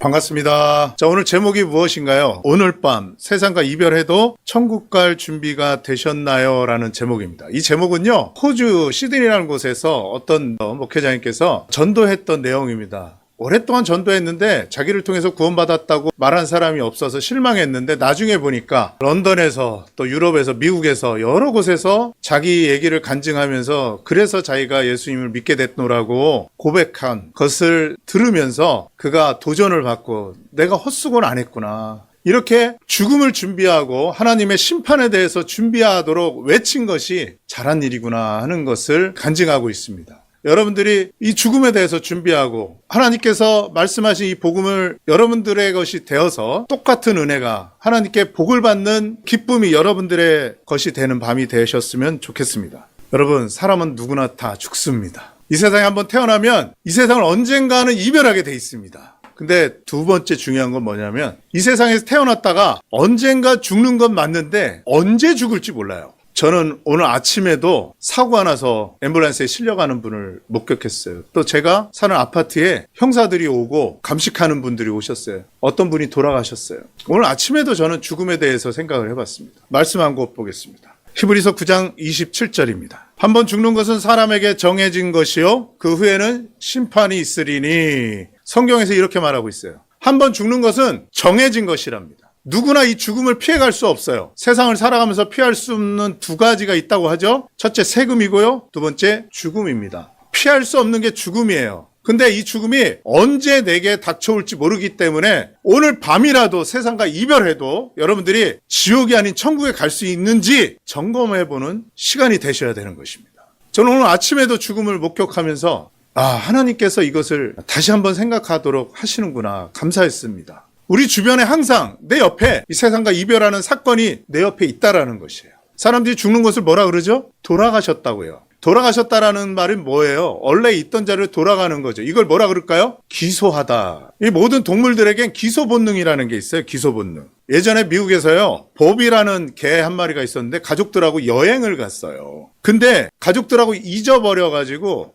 반갑습니다. 자, 오늘 제목이 무엇인가요? 오늘 밤 세상과 이별해도 천국 갈 준비가 되셨나요? 라는 제목입니다. 이 제목은요, 호주 시드니라는 곳에서 어떤 목회자님께서 전도했던 내용입니다. 오랫동안 전도했는데 자기를 통해서 구원받았다고 말한 사람이 없어서 실망했는데 나중에 보니까 런던에서 또 유럽에서 미국에서 여러 곳에서 자기 얘기를 간증하면서 그래서 자기가 예수님을 믿게 됐노라고 고백한 것을 들으면서 그가 도전을 받고 내가 헛수고는 안 했구나. 이렇게 죽음을 준비하고 하나님의 심판에 대해서 준비하도록 외친 것이 잘한 일이구나 하는 것을 간증하고 있습니다. 여러분들이 이 죽음에 대해서 준비하고 하나님께서 말씀하신 이 복음을 여러분들의 것이 되어서 똑같은 은혜가 하나님께 복을 받는 기쁨이 여러분들의 것이 되는 밤이 되셨으면 좋겠습니다. 여러분, 사람은 누구나 다 죽습니다. 이 세상에 한번 태어나면 이 세상을 언젠가는 이별하게 돼 있습니다. 근데 두 번째 중요한 건 뭐냐면 이 세상에서 태어났다가 언젠가 죽는 건 맞는데 언제 죽을지 몰라요. 저는 오늘 아침에도 사고가 나서 앰뷸런스에 실려가는 분을 목격했어요. 또 제가 사는 아파트에 형사들이 오고 감식하는 분들이 오셨어요. 어떤 분이 돌아가셨어요. 오늘 아침에도 저는 죽음에 대해서 생각을 해봤습니다. 말씀 한 곳 보겠습니다. 히브리서 9장 27절입니다. 한번 죽는 것은 사람에게 정해진 것이요 그 후에는 심판이 있으리니. 성경에서 이렇게 말하고 있어요. 한번 죽는 것은 정해진 것이랍니다. 누구나 이 죽음을 피해갈 수 없어요. 세상을 살아가면서 피할 수 없는 두 가지가 있다고 하죠. 첫째, 세금이고요. 두 번째, 죽음입니다. 피할 수 없는 게 죽음이에요. 근데 이 죽음이 언제 내게 닥쳐올지 모르기 때문에 오늘 밤이라도 세상과 이별해도 여러분들이 지옥이 아닌 천국에 갈 수 있는지 점검해보는 시간이 되셔야 되는 것입니다. 저는 오늘 아침에도 죽음을 목격하면서 하나님께서 이것을 다시 한번 생각하도록 하시는구나 감사했습니다. 우리 주변에 항상 내 옆에 이 세상과 이별하는 사건이 내 옆에 있다라는 것이에요. 사람들이 죽는 것을 뭐라 그러죠? 돌아가셨다고요. 돌아가셨다라는 말은 뭐예요? 원래 있던 자리로 돌아가는 거죠. 이걸 뭐라 그럴까요? 기소하다. 이 모든 동물들에겐 기소 본능이라는 게 있어요. 기소 본능. 예전에 미국에서요, 법이라는 개 한 마리가 있었는데 가족들하고 여행을 갔어요. 근데 가족들하고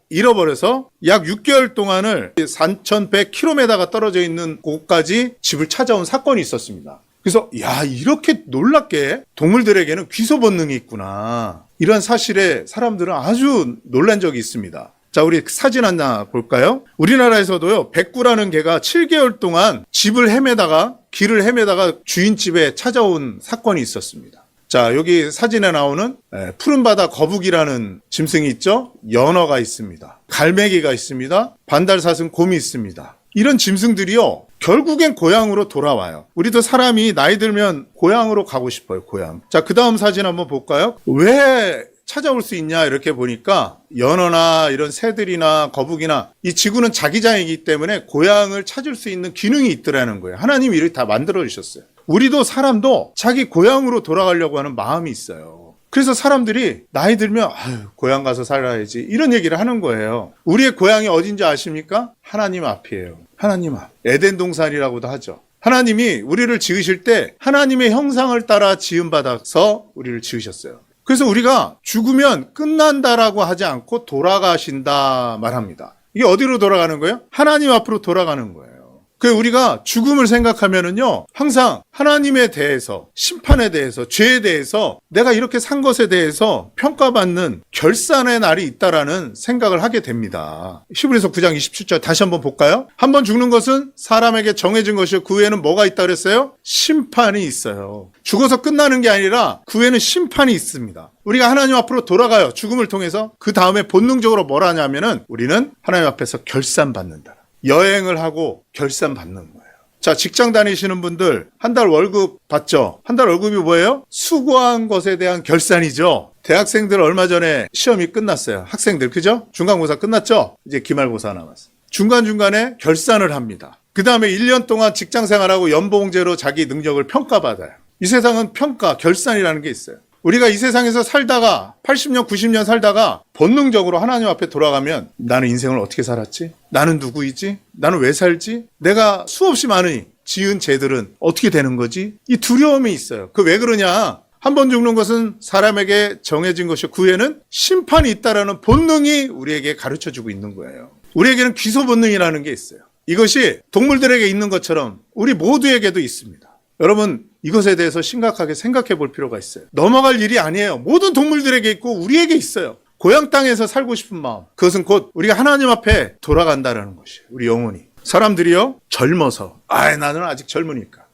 잃어버려서 약 6개월 동안을 4,100km가 떨어져 있는 곳까지 집을 찾아온 사건이 있었습니다. 그래서 이렇게 놀랍게 동물들에게는 귀소 본능이 있구나. 이런 사실에 사람들은 아주 놀란 적이 있습니다. 자, 우리 사진 하나 볼까요? 우리나라에서도요, 백구라는 개가 7개월 동안 길을 헤매다가 주인 집에 찾아온 사건이 있었습니다. 자, 여기 사진에 나오는 푸른바다 거북이라는 짐승이 있죠? 연어가 있습니다. 갈매기가 있습니다. 반달사슴 곰이 있습니다. 이런 짐승들이요, 결국엔 고향으로 돌아와요. 우리도 사람이 나이 들면 고향으로 가고 싶어요, 고향. 자, 그 다음 사진 한번 볼까요? 왜 찾아올 수 있냐 이렇게 보니까 연어나 이런 새들이나 거북이나 이 지구는 자기장이기 때문에 고향을 찾을 수 있는 기능이 있더라는 거예요. 하나님이 이렇게 다 만들어 주셨어요. 우리도 사람도 자기 고향으로 돌아가려고 하는 마음이 있어요. 그래서 사람들이 나이 들면 고향 가서 살아야지 이런 얘기를 하는 거예요. 우리의 고향이 어딘지 아십니까? 하나님 앞이에요. 하나님 앞. 에덴 동산이라고도 하죠. 하나님이 우리를 지으실 때 하나님의 형상을 따라 지음받아서 우리를 지으셨어요. 그래서 우리가 죽으면 끝난다라고 하지 않고 돌아가신다 말합니다. 이게 어디로 돌아가는 거예요? 하나님 앞으로 돌아가는 거예요. 우리가 죽음을 생각하면은요, 항상 하나님에 대해서, 심판에 대해서, 죄에 대해서 내가 이렇게 산 것에 대해서 평가받는 결산의 날이 있다라는 생각을 하게 됩니다. 히브리서 9장 27절 다시 한번 볼까요? 한번 죽는 것은 사람에게 정해진 것이요. 그 후에는 뭐가 있다 그랬어요? 심판이 있어요. 죽어서 끝나는 게 아니라 그 후에는 심판이 있습니다. 우리가 하나님 앞으로 돌아가요. 죽음을 통해서. 그 다음에 본능적으로 뭘 하냐면은 우리는 하나님 앞에서 결산받는다. 여행을 하고 결산받는 거예요. 자, 직장 다니시는 분들 한 달 월급 받죠? 한 달 월급이 뭐예요? 수고한 것에 대한 결산이죠. 대학생들 얼마 전에 시험이 끝났어요. 학생들, 그죠? 중간고사 끝났죠? 이제 기말고사 남았어요. 중간중간에 결산을 합니다. 그 다음에 1년 동안 직장 생활하고 연봉제로 자기 능력을 평가받아요. 이 세상은 평가, 결산이라는 게 있어요. 우리가 이 세상에서 살다가 80년, 90년 살다가 본능적으로 하나님 앞에 돌아가면 나는 인생을 어떻게 살았지? 나는 누구이지? 나는 왜 살지? 내가 수없이 많은 지은 죄들은 어떻게 되는 거지? 이 두려움이 있어요. 왜 그러냐? 한 번 죽는 것은 사람에게 정해진 것이고 그 후에는 심판이 있다라는 본능이 우리에게 가르쳐주고 있는 거예요. 우리에게는 귀소 본능이라는 게 있어요. 이것이 동물들에게 있는 것처럼 우리 모두에게도 있습니다. 여러분, 이것에 대해서 심각하게 생각해 볼 필요가 있어요. 넘어갈 일이 아니에요. 모든 동물들에게 있고 우리에게 있어요. 고향 땅에서 살고 싶은 마음, 그것은 곧 우리가 하나님 앞에 돌아간다라는 것이에요. 우리 영혼이. 사람들이요, 젊어서 나는 아직 젊으니까,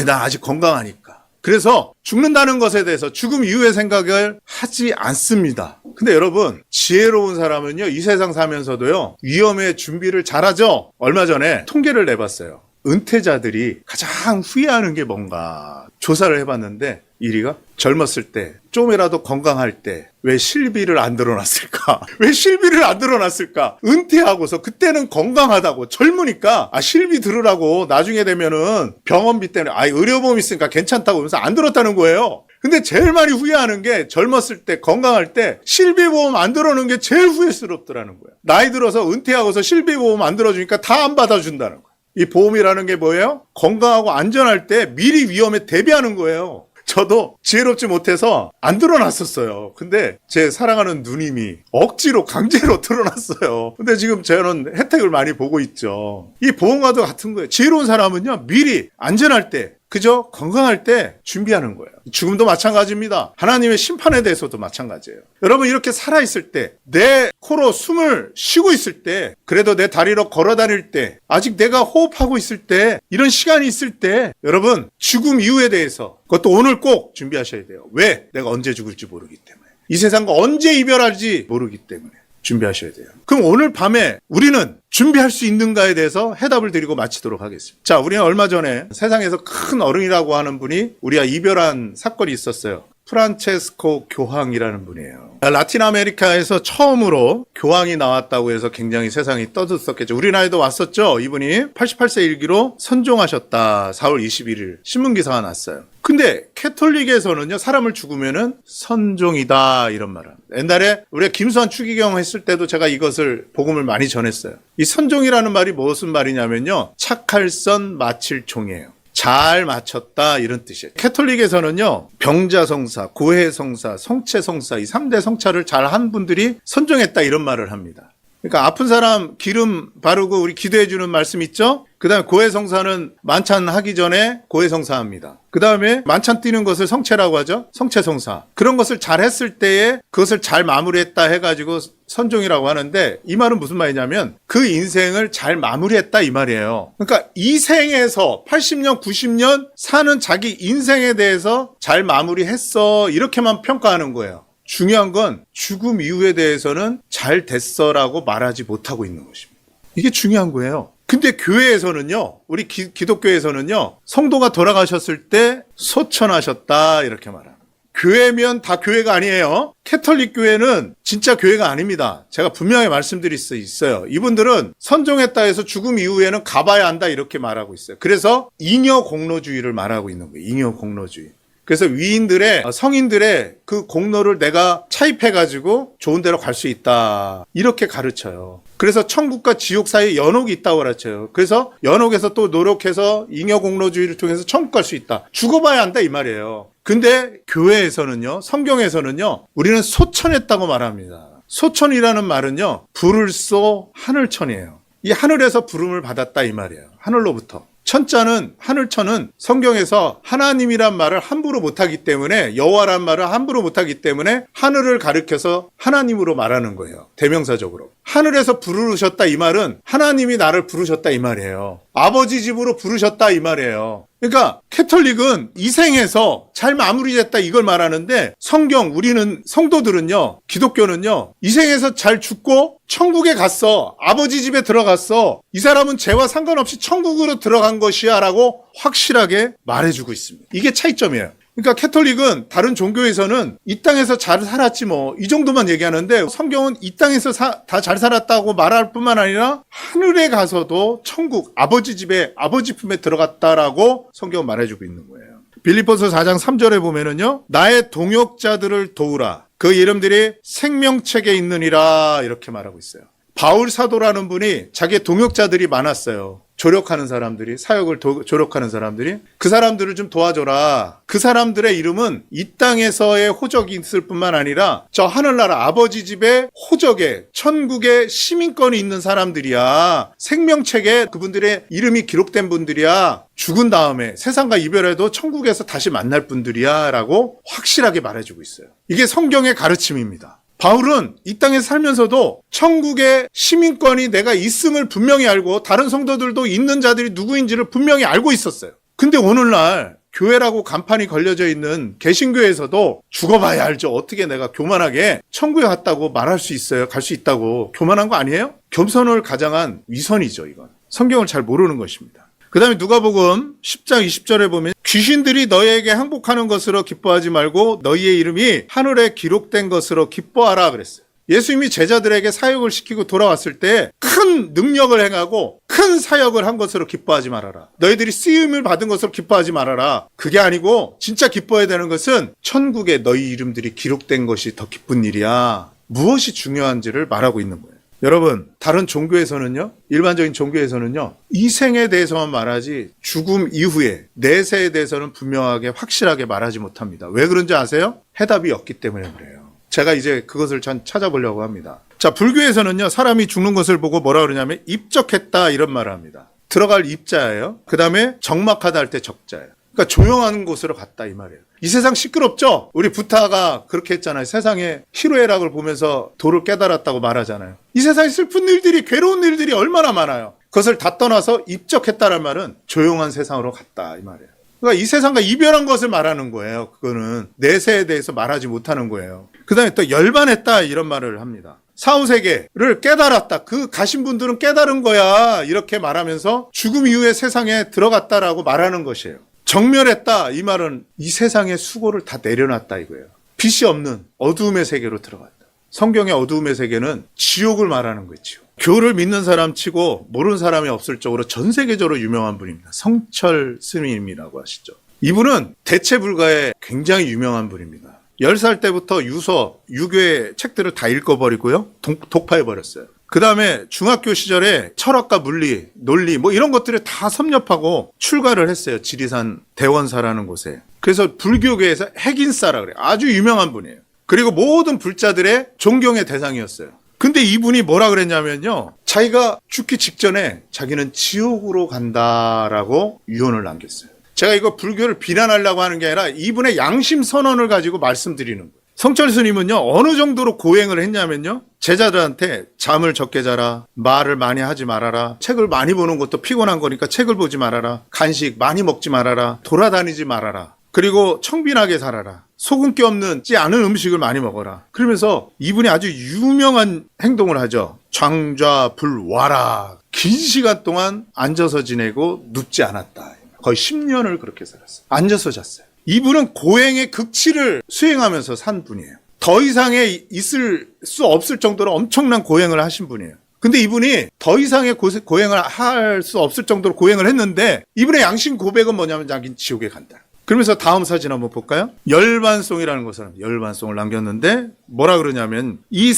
나 아직 건강하니까, 그래서 죽는다는 것에 대해서 죽음 이후의 생각을 하지 않습니다. 근데 여러분, 지혜로운 사람은요, 이 세상 사면서도요, 위험의 준비를 잘하죠. 얼마 전에 통계를 내봤어요. 은퇴자들이 가장 후회하는 게 뭔가 조사를 해봤는데 1위가 젊었을 때, 좀이라도 건강할 때 왜 실비를 안 들어놨을까? 왜 실비를 안 들어놨을까? 은퇴하고서 그때는 건강하다고, 젊으니까 실비 들으라고 나중에 되면은 병원비 때문에 의료보험 있으니까 괜찮다고 하면서 안 들었다는 거예요. 근데 제일 많이 후회하는 게 젊었을 때, 건강할 때 실비보험 안 들어놓은 게 제일 후회스럽더라는 거예요. 나이 들어서 은퇴하고서 실비보험 안 들어주니까 다 안 받아준다는 거예요. 이 보험이라는 게 뭐예요? 건강하고 안전할 때 미리 위험에 대비하는 거예요. 저도 지혜롭지 못해서 안 들어놨었어요. 근데 제 사랑하는 누님이 억지로 강제로 들어놨어요. 근데 지금 저는 혜택을 많이 보고 있죠. 이 보험과도 같은 거예요. 지혜로운 사람은요, 미리 안전할 때, 그죠? 건강할 때 준비하는 거예요. 죽음도 마찬가지입니다. 하나님의 심판에 대해서도 마찬가지예요. 여러분, 이렇게 살아있을 때, 내 코로 숨을 쉬고 있을 때, 그래도 내 다리로 걸어 다닐 때, 아직 내가 호흡하고 있을 때, 이런 시간이 있을 때, 여러분, 죽음 이후에 대해서, 그것도 오늘 꼭 준비하셔야 돼요. 왜? 내가 언제 죽을지 모르기 때문에. 이 세상과 언제 이별할지 모르기 때문에. 준비하셔야 돼요. 그럼 오늘 밤에 우리는 준비할 수 있는가에 대해서 해답을 드리고 마치도록 하겠습니다. 자, 우리는 얼마 전에 세상에서 큰 어른이라고 하는 분이 우리가 이별한 사건이 있었어요. 프란체스코 교황이라는 분이에요. 라틴 아메리카에서 처음으로 교황이 나왔다고 해서 굉장히 세상이 떠들썩했죠. 우리나라에도 왔었죠. 이분이 88세 일기로 선종하셨다. 4월 21일 신문기사가 났어요. 근데 캐톨릭에서는요, 사람을 죽으면은 선종이다 이런 말을 합니다. 옛날에 우리가 김수환 추기경 했을 때도 제가 이것을 복음을 많이 전했어요. 이 선종이라는 말이 무슨 말이냐면요, 착할 선 마칠 종이에요. 잘 맞췄다 이런 뜻이에요. 캐톨릭에서는요, 병자성사, 고해성사, 성체성사, 이 3대 성차를 잘한 분들이 선종했다 이런 말을 합니다. 그러니까 아픈 사람 기름 바르고 우리 기도해 주는 말씀 있죠? 그 다음에 고해성사는 만찬 하기 전에 고해성사합니다. 그 다음에 만찬 뛰는 것을 성체라고 하죠? 성체성사. 그런 것을 잘했을 때에 그것을 잘 마무리했다 해가지고 선종이라고 하는데, 이 말은 무슨 말이냐면 그 인생을 잘 마무리했다 이 말이에요. 그러니까 이 생에서 80년, 90년 사는 자기 인생에 대해서 잘 마무리했어 이렇게만 평가하는 거예요. 중요한 건 죽음 이후에 대해서는 잘 됐어라고 말하지 못하고 있는 것입니다. 이게 중요한 거예요. 근데 교회에서는요, 우리 기독교에서는요, 성도가 돌아가셨을 때 소천하셨다 이렇게 말합니다. 교회면 다 교회가 아니에요. 캐톨릭 교회는 진짜 교회가 아닙니다. 제가 분명히 말씀드릴 수 있어요. 이분들은 선종했다 해서 죽음 이후에는 가봐야 한다 이렇게 말하고 있어요. 그래서 잉여 공로주의를 말하고 있는 거예요. 잉여 공로주의. 그래서 위인들의, 성인들의 그 공로를 내가 차입해가지고 좋은 데로 갈 수 있다 이렇게 가르쳐요. 그래서 천국과 지옥 사이에 연옥이 있다고 가르쳐요. 그래서 연옥에서 또 노력해서 잉여 공로주의를 통해서 천국 갈 수 있다. 죽어봐야 한다 이 말이에요. 근데 교회에서는요, 성경에서는요, 우리는 소천했다고 말합니다. 소천이라는 말은요, 불을 쏘 하늘천이에요. 이 하늘에서 부름을 받았다 이 말이에요. 하늘로부터. 천자는, 하늘천은 성경에서 하나님이란 말을 함부로 못하기 때문에, 여호와란 말을 함부로 못하기 때문에 하늘을 가리켜서 하나님으로 말하는 거예요. 대명사적으로. 하늘에서 부르셨다 이 말은 하나님이 나를 부르셨다 이 말이에요. 아버지 집으로 부르셨다 이 말이에요. 그러니까 캐톨릭은 이 생에서 잘 마무리됐다 이걸 말하는데, 성경, 우리는 성도들은요, 기독교는요, 이 생에서 잘 죽고 천국에 갔어, 아버지 집에 들어갔어, 이 사람은 죄와 상관없이 천국으로 들어간 것이야 라고 확실하게 말해주고 있습니다. 이게 차이점이에요. 그러니까 캐톨릭은 다른 종교에서는 이 땅에서 잘 살았지 뭐 이 정도만 얘기하는데, 성경은 이 땅에서 다 잘 살았다고 말할 뿐만 아니라 하늘에 가서도 천국, 아버지 집에, 아버지 품에 들어갔다라고 성경은 말해주고 있는 거예요. 빌립보서 4장 3절에 보면은요, 나의 동역자들을 도우라, 그 이름들이 생명책에 있느니라 이렇게 말하고 있어요. 바울 사도라는 분이 자기의 동역자들이 많았어요. 조력하는 사람들이, 사역을 조력하는 사람들이. 그 사람들을 좀 도와줘라. 그 사람들의 이름은 이 땅에서의 호적이 있을 뿐만 아니라 저 하늘나라 아버지 집에 호적에 천국에 시민권이 있는 사람들이야. 생명책에 그분들의 이름이 기록된 분들이야. 죽은 다음에 세상과 이별해도 천국에서 다시 만날 분들이야 라고 확실하게 말해주고 있어요. 이게 성경의 가르침입니다. 바울은 이 땅에 살면서도 천국의 시민권이 내가 있음을 분명히 알고 다른 성도들도 있는 자들이 누구인지를 분명히 알고 있었어요. 근데 오늘날 교회라고 간판이 걸려져 있는 개신교에서도 죽어봐야 알죠. 어떻게 내가 교만하게 천국에 갔다고 말할 수 있어요. 갈 수 있다고. 교만한 거 아니에요? 겸손을 가장한 위선이죠. 이건 성경을 잘 모르는 것입니다. 그 다음에 누가복음 10장 20절에 보면 귀신들이 너희에게 항복하는 것으로 기뻐하지 말고 너희의 이름이 하늘에 기록된 것으로 기뻐하라 그랬어요. 예수님이 제자들에게 사역을 시키고 돌아왔을 때 큰 능력을 행하고 큰 사역을 한 것으로 기뻐하지 말아라. 너희들이 쓰임을 받은 것으로 기뻐하지 말아라. 그게 아니고 진짜 기뻐해야 되는 것은 천국에 너희 이름들이 기록된 것이 더 기쁜 일이야. 무엇이 중요한지를 말하고 있는 거예요. 여러분, 다른 종교에서는요, 일반적인 종교에서는요, 이 생에 대해서만 말하지 죽음 이후에 내세에 대해서는 분명하게 확실하게 말하지 못합니다. 왜 그런지 아세요? 해답이 없기 때문에 그래요. 제가 이제 그것을 찾아보려고 합니다. 자, 불교에서는요, 사람이 죽는 것을 보고 뭐라 그러냐면 입적했다 이런 말을 합니다. 들어갈 입자예요. 그 다음에 적막하다 할 때 적자예요. 그러니까 조용한 곳으로 갔다 이 말이에요. 이 세상 시끄럽죠? 우리 부타가 그렇게 했잖아요. 세상에 희로애락을 보면서 도를 깨달았다고 말하잖아요. 이 세상에 슬픈 일들이, 괴로운 일들이 얼마나 많아요. 그것을 다 떠나서 입적했다는 말은 조용한 세상으로 갔다 이 말이에요. 그러니까 이 세상과 이별한 것을 말하는 거예요. 그거는 내세에 대해서 말하지 못하는 거예요. 그 다음에 또 열반했다 이런 말을 합니다. 사후세계를 깨달았다. 그 가신 분들은 깨달은 거야. 이렇게 말하면서 죽음 이후의 세상에 들어갔다라고 말하는 것이에요. 정멸했다. 이 말은 이 세상의 수고를 다 내려놨다 이거예요. 빛이 없는 어두움의 세계로 들어갔다. 성경의 어두움의 세계는 지옥을 말하는 거죠. 교를 믿는 사람 치고 모르는 사람이 없을 정도로 전 세계적으로 유명한 분입니다. 성철 스님이라고 하시죠. 이분은 대체 불가의 굉장히 유명한 분입니다. 10살 때부터 유서, 유교의 책들을 다 읽어버리고요. 독파해버렸어요. 그 다음에 중학교 시절에 철학과 물리, 논리 뭐 이런 것들을 다 섭렵하고 출가를 했어요. 지리산 대원사라는 곳에. 그래서 불교계에서 핵인싸라 그래요. 아주 유명한 분이에요. 그리고 모든 불자들의 존경의 대상이었어요. 근데 이분이 뭐라 그랬냐면요. 자기가 죽기 직전에 자기는 지옥으로 간다라고 유언을 남겼어요. 제가 이거 불교를 비난하려고 하는 게 아니라 이분의 양심 선언을 가지고 말씀드리는 거예요. 성철 스님은요, 어느 정도로 고행을 했냐면요, 제자들한테 잠을 적게 자라, 말을 많이 하지 말아라, 책을 많이 보는 것도 피곤한 거니까 책을 보지 말아라, 간식 많이 먹지 말아라, 돌아다니지 말아라, 그리고 청빈하게 살아라, 소금기 없는 찌 않은 음식을 많이 먹어라. 그러면서 이분이 아주 유명한 행동을 하죠. 장좌불와라. 긴 시간 동안 앉아서 지내고 눕지 않았다. 거의 10년을 그렇게 살았어요. 앉아서 잤어요. 이분은 고행의 극치를 수행하면서 산 분이에요. 더 이상의 있을 수 없을 정도로 엄청난 고행을 하신 분이에요. 근데 이분이 더 이상의 고행을 할 수 없을 정도로 고행을 했는데 이분의 양심 고백은 뭐냐면 자기는 지옥에 간다. 그러면서 다음 사진 한번 볼까요? 열반송이라는 것을 열반송을 남겼는데 뭐라 그러냐면 이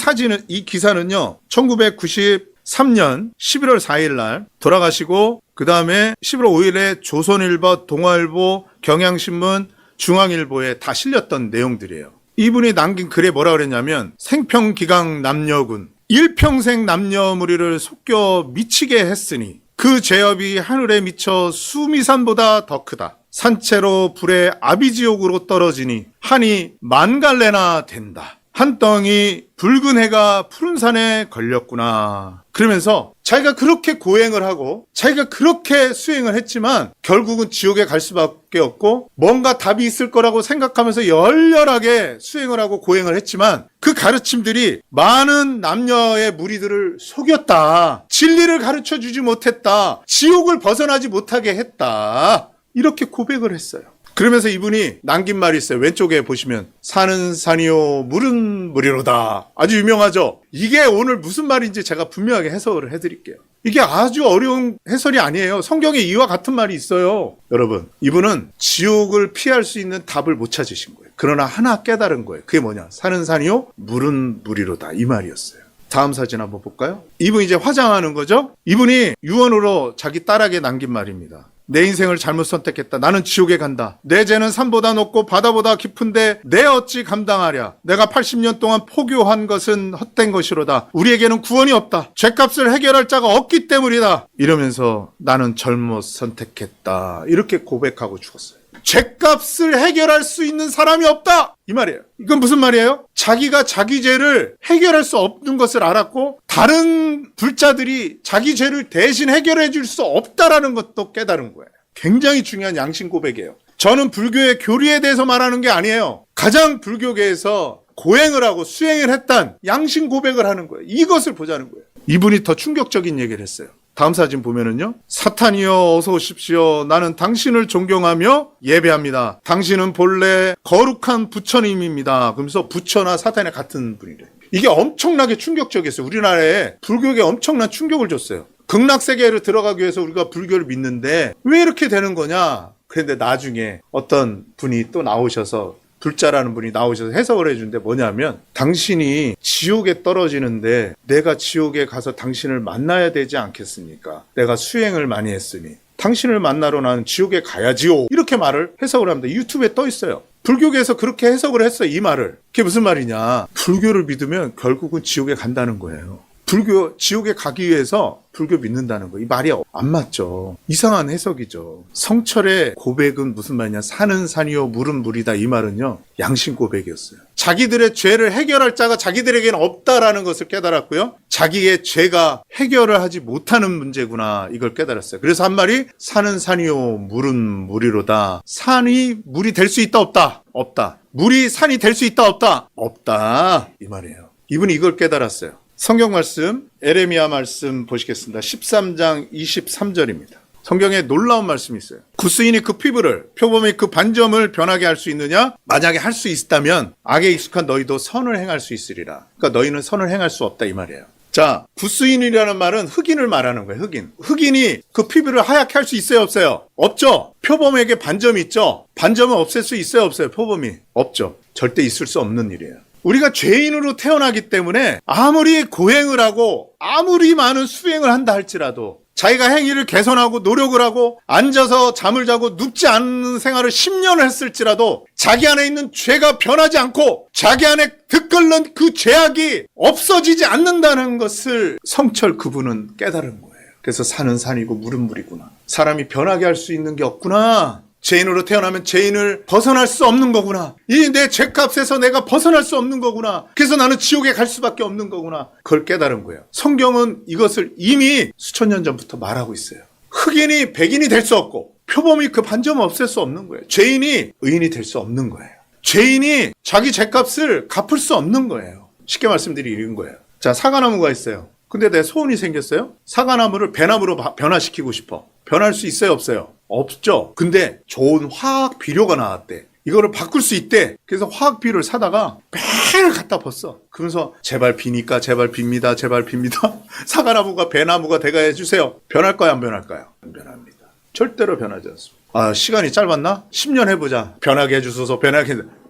기사는요 1993년 11월 4일 날 돌아가시고 그 다음에 11월 5일에 조선일보, 동아일보, 경향신문, 중앙일보에 다 실렸던 내용들이에요. 이분이 남긴 글에 뭐라 그랬냐면 생평기강 남녀군 일평생 남녀무리를 속여 미치게 했으니 그 죄업이 하늘에 미쳐 수미산보다 더 크다. 산채로 불에 아비지옥으로 떨어지니 한이 만갈래나 된다. 한 덩이 붉은 해가 푸른 산에 걸렸구나. 그러면서 자기가 그렇게 고행을 하고 자기가 그렇게 수행을 했지만 결국은 지옥에 갈 수밖에 없고 뭔가 답이 있을 거라고 생각하면서 열렬하게 수행을 하고 고행을 했지만 그 가르침들이 많은 남녀의 무리들을 속였다. 진리를 가르쳐 주지 못했다. 지옥을 벗어나지 못하게 했다. 이렇게 고백을 했어요. 그러면서 이분이 남긴 말이 있어요. 왼쪽에 보시면 산은 산이요 물은 물이로다. 아주 유명하죠. 이게 오늘 무슨 말인지 제가 분명하게 해석을 해드릴게요. 이게 아주 어려운 해설이 아니에요. 성경에 이와 같은 말이 있어요. 여러분, 이분은 지옥을 피할 수 있는 답을 못 찾으신 거예요. 그러나 하나 깨달은 거예요. 그게 뭐냐? 산은 산이요 물은 물이로다. 이 말이었어요. 다음 사진 한번 볼까요? 이분 이제 화장하는 거죠? 이분이 유언으로 자기 딸에게 남긴 말입니다. 내 인생을 잘못 선택했다. 나는 지옥에 간다. 내 죄는 산보다 높고 바다보다 깊은데 내 어찌 감당하랴. 내가 80년 동안 포교한 것은 헛된 것이로다. 우리에게는 구원이 없다. 죄값을 해결할 자가 없기 때문이다. 이러면서 나는 잘못 선택했다. 이렇게 고백하고 죽었어요. 죄값을 해결할 수 있는 사람이 없다! 이 말이에요. 이건 무슨 말이에요? 자기가 자기 죄를 해결할 수 없는 것을 알았고 다른 불자들이 자기 죄를 대신 해결해 줄 수 없다라는 것도 깨달은 거예요. 굉장히 중요한 양심 고백이에요. 저는 불교의 교리에 대해서 말하는 게 아니에요. 가장 불교계에서 고행을 하고 수행을 했던 양심 고백을 하는 거예요. 이것을 보자는 거예요. 이분이 더 충격적인 얘기를 했어요. 다음 사진 보면은요. 사탄이여 어서 오십시오. 나는 당신을 존경하며 예배합니다. 당신은 본래 거룩한 부처님입니다. 그러면서 부처나 사탄이 같은 분이래요. 이게 엄청나게 충격적이었어요. 우리나라에 불교에 엄청난 충격을 줬어요. 극락세계를 들어가기 위해서 우리가 불교를 믿는데 왜 이렇게 되는 거냐. 그런데 나중에 어떤 분이 또 나오셔서 불자라는 분이 나오셔서 해석을 해주는데 뭐냐면 당신이 지옥에 떨어지는데 내가 지옥에 가서 당신을 만나야 되지 않겠습니까? 내가 수행을 많이 했으니 당신을 만나러 나는 지옥에 가야지요. 이렇게 말을 해석을 합니다. 유튜브에 떠 있어요. 불교계에서 그렇게 해석을 했어요. 이 말을. 그게 무슨 말이냐. 불교를 믿으면 결국은 지옥에 간다는 거예요. 불교 지옥에 가기 위해서 불교 믿는다는 거. 이 말이 안 맞죠. 이상한 해석이죠. 성철의 고백은 무슨 말이냐. 산은 산이요 물은 물이다. 이 말은요. 양심 고백이었어요. 자기들의 죄를 해결할 자가 자기들에게는 없다라는 것을 깨달았고요. 자기의 죄가 해결을 하지 못하는 문제구나. 이걸 깨달았어요. 그래서 한 말이 산은 산이요 물은 물이로다. 산이 물이 될 수 있다 없다? 없다. 물이 산이 될 수 있다 없다? 없다. 이 말이에요. 이분이 이걸 깨달았어요. 성경 말씀, 에레미야 말씀 보시겠습니다. 13장 23절입니다. 성경에 놀라운 말씀이 있어요. 구스인이 그 피부를, 표범이 그 반점을 변하게 할 수 있느냐? 만약에 할 수 있다면 악에 익숙한 너희도 선을 행할 수 있으리라. 그러니까 너희는 선을 행할 수 없다 이 말이에요. 자, 구스인이라는 말은 흑인을 말하는 거예요. 흑인. 흑인이 그 피부를 하얗게 할 수 있어요 없어요? 없죠. 표범에게 반점이 있죠. 반점은 없앨 수 있어요 없어요? 표범이. 없죠. 절대 있을 수 없는 일이에요. 우리가 죄인으로 태어나기 때문에 아무리 고행을 하고 아무리 많은 수행을 한다 할지라도 자기가 행위를 개선하고 노력을 하고 앉아서 잠을 자고 눕지 않는 생활을 10년을 했을지라도 자기 안에 있는 죄가 변하지 않고 자기 안에 들끓는 그 죄악이 없어지지 않는다는 것을 성철 그분은 깨달은 거예요. 그래서 산은 산이고 물은 물이구나. 사람이 변하게 할 수 있는 게 없구나. 죄인으로 태어나면 죄인을 벗어날 수 없는 거구나. 이 내 죄값에서 내가 벗어날 수 없는 거구나. 그래서 나는 지옥에 갈 수밖에 없는 거구나. 그걸 깨달은 거예요. 성경은 이것을 이미 수천 년 전부터 말하고 있어요. 흑인이 백인이 될 수 없고 표범이 그 반점을 없앨 수 없는 거예요. 죄인이 의인이 될 수 없는 거예요. 죄인이 자기 죄값을 갚을 수 없는 거예요. 쉽게 말씀드리는 거예요. 자, 사과나무가 있어요. 근데 내 소원이 생겼어요. 사과나무를 배나무로 변화시키고 싶어. 변할 수 있어요 없어요? 없죠. 근데 좋은 화학 비료가 나왔대. 이거를 바꿀 수 있대. 그래서 화학 비료를 사다가 매일 갖다 벗어. 그러면서 제발 비니까 제발 빕니다. 제발 빕니다. 사과나무가 배나무가 되게 해주세요. 변할까요 안 변할까요? 안 변합니다. 절대로 변하지 않습니다. 아, 시간이 짧았나? 10년 해보자. 변하게 해주소서.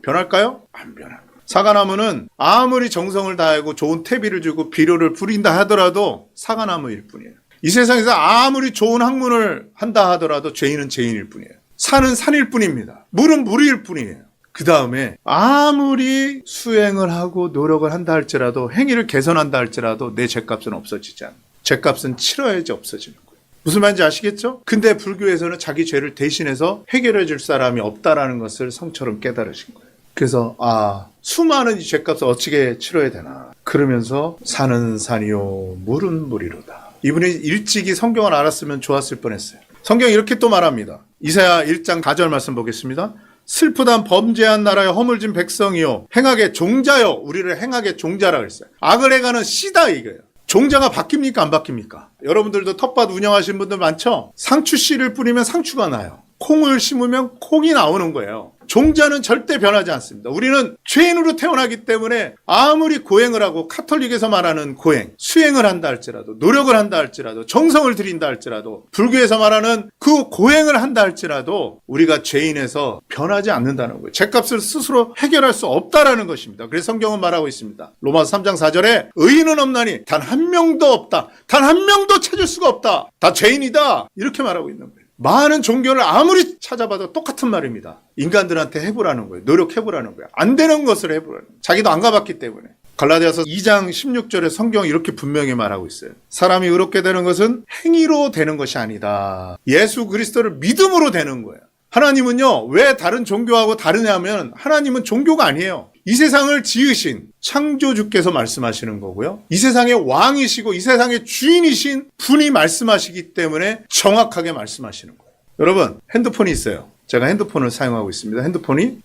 변할까요? 안 변합니다. 사과나무는 아무리 정성을 다하고 좋은 퇴비를 주고 비료를 뿌린다 하더라도 사과나무일 뿐이에요. 이 세상에서 아무리 좋은 학문을 한다 하더라도 죄인은 죄인일 뿐이에요. 산은 산일 뿐입니다. 물은 물일 뿐이에요. 그 다음에 아무리 수행을 하고 노력을 한다 할지라도 행위를 개선한다 할지라도 내 죄값은 없어지지 않아요. 죄값은 치러야지 없어지는 거예요. 무슨 말인지 아시겠죠? 근데 불교에서는 자기 죄를 대신해서 해결해 줄 사람이 없다라는 것을 성처럼 깨달으신 거예요. 그래서 수많은 이 죄값을 어떻게 치러야 되나. 그러면서 산은 산이요 물은 물이로다. 이분이 일찍이 성경을 알았으면 좋았을 뻔했어요. 성경이 이렇게 또 말합니다. 이사야 1장 4절 말씀 보겠습니다. 슬프단 범죄한 나라여 허물진 백성이요 행악의 종자요. 우리를 행악의 종자라 그랬어요. 악을 행하는 씨다 이거예요. 종자가 바뀝니까 안 바뀝니까? 여러분들도 텃밭 운영하시는 분들 많죠? 상추 씨를 뿌리면 상추가 나요. 콩을 심으면 콩이 나오는 거예요. 종자는 절대 변하지 않습니다. 우리는 죄인으로 태어나기 때문에 아무리 고행을 하고 카톨릭에서 말하는 고행, 수행을 한다 할지라도, 노력을 한다 할지라도, 정성을 들인다 할지라도, 불교에서 말하는 그 고행을 한다 할지라도 우리가 죄인에서 변하지 않는다는 거예요. 죄값을 스스로 해결할 수 없다라는 것입니다. 그래서 성경은 말하고 있습니다. 로마서 3장 4절에 의인은 없나니 단 한 명도 없다. 단 한 명도 찾을 수가 없다. 다 죄인이다. 이렇게 말하고 있는 거예요. 많은 종교를 아무리 찾아봐도 똑같은 말입니다. 인간들한테 해보라는 거예요. 노력해보라는 거예요. 안 되는 것을 해보라는 거예요. 자기도 안 가봤기 때문에. 갈라디아서 2장 16절에 성경이 이렇게 분명히 말하고 있어요. 사람이 의롭게 되는 것은 행위로 되는 것이 아니다. 예수 그리스도를 믿음으로 되는 거예요. 하나님은요, 왜 다른 종교하고 다르냐면 하나님은 종교가 아니에요. 이 세상을 지으신 창조주께서 말씀하시는 거고요. 이 세상의 왕이시고 이 세상의 주인이신 분이 말씀하시기 때문에 정확하게 말씀하시는 거예요. 여러분, 핸드폰이 있어요. 제가 핸드폰을 사용하고 있습니다. 핸드폰이